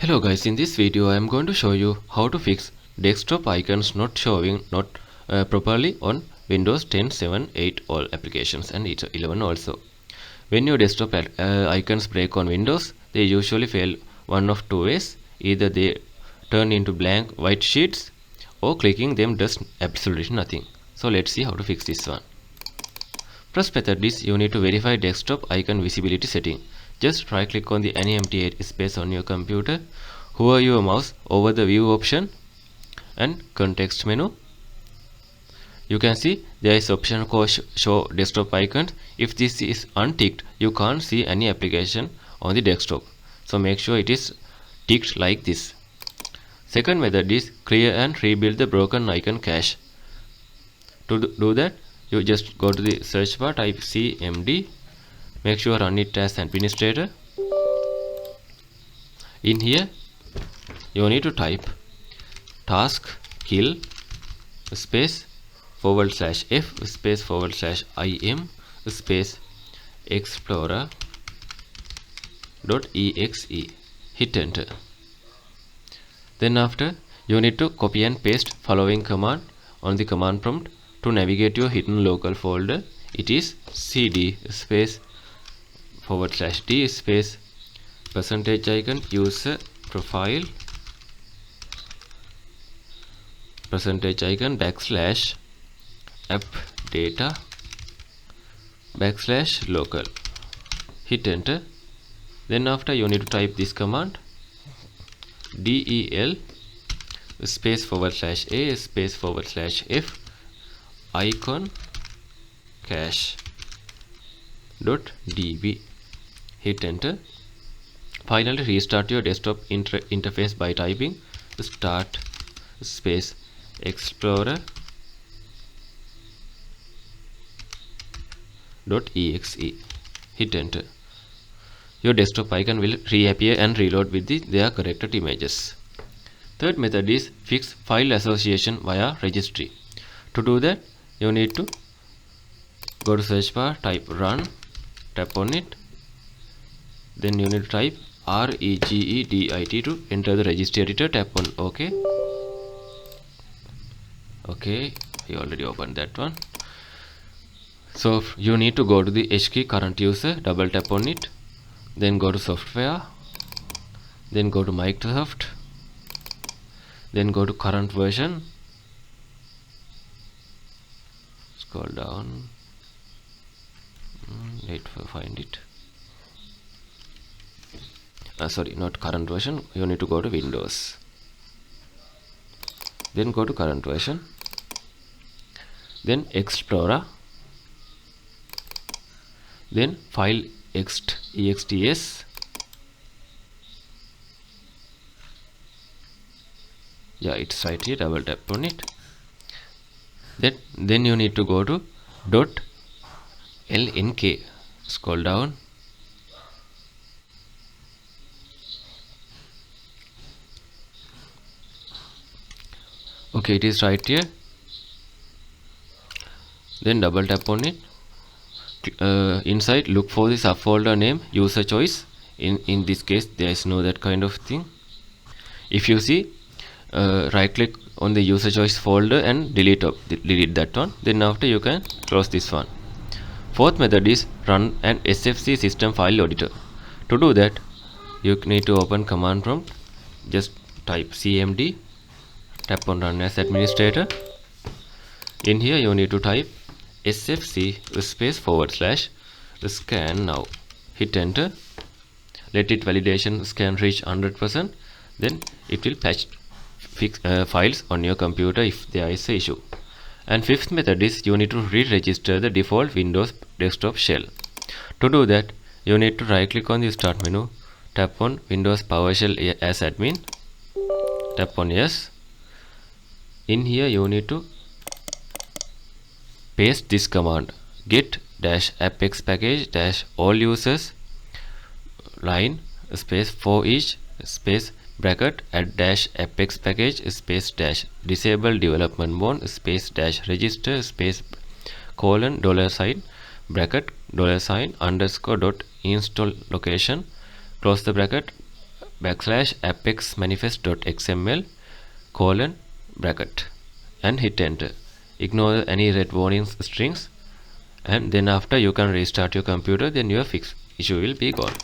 Hello guys, in this video I am going to show you how to fix desktop icons not showing properly on Windows 10, 7, 8 all applications and 11 also. When your desktop icons break on Windows, they usually fail one of two ways. Either they turn into blank white sheets or clicking them does absolutely nothing. So let's see how to fix this one. First method is you need to verify desktop icon visibility setting. Just right click on the any empty space on your computer, hover your mouse over the view option and context menu. You can see there is option called show desktop icons. If this is unticked, you can't see any application on the desktop. So make sure it is ticked like this. Second method is clear and rebuild the broken icon cache. To do that, you just go to the search bar, type cmd, make sure run it as administrator. In here you need to type task kill space /f space /im space explorer.exe. hit enter. Then after you need to copy and paste following command on the command prompt. To navigate your hidden local folder, it is cd space /d space %icon user profile %icon /app data /local. hit enter. Then after you need to type this command del space /a space /f icon cache.db. hit enter. Finally restart your desktop interface by typing start space explorer.exe. hit enter. Your desktop icon will reappear and reload with their corrected images. Third method is fix file association via registry. To do that, you need to go to search bar, type run, tap on it. Then you need to type regedit to enter the registry editor, tap on OK. Okay, you already opened that one. So you need to go to the H key current user, double tap on it, then go to software, then go to Microsoft, then go to current version, scroll down, wait for find it. Sorry, not current version, you need to go to Windows, then go to current version, then Explorer, then file exts, yeah, it's right here, double tap on it. Then you need to go to .lnk, scroll down, okay, it is right here. Then double tap on it. Inside look for the subfolder name user choice. In this case there is no that kind of thing. If you see, right click on the user choice folder and delete that one. Then after you can close this one. Fourth method is run an SFC system file auditor. To do that, you need to open command prompt, just type cmd, tap on run as administrator. In here you need to type sfc space /scan now. hit enter. Let it validation scan reach 100%, then it will fix files on your computer if there is an issue. And fifth method is you need to re-register the default Windows desktop shell. To do that, you need to right click on the start menu, tap on Windows PowerShell as admin, tap on yes. In here you need to paste this command, get -apex package -all users line space for each space bracket add -apex package space disable development mode space register space $$ bracket $_ underscore dot install location, close the bracket, /apex manifest.xml :bracket and hit enter. Ignore any red warning strings, and then after you can restart your computer, then your issue will be gone.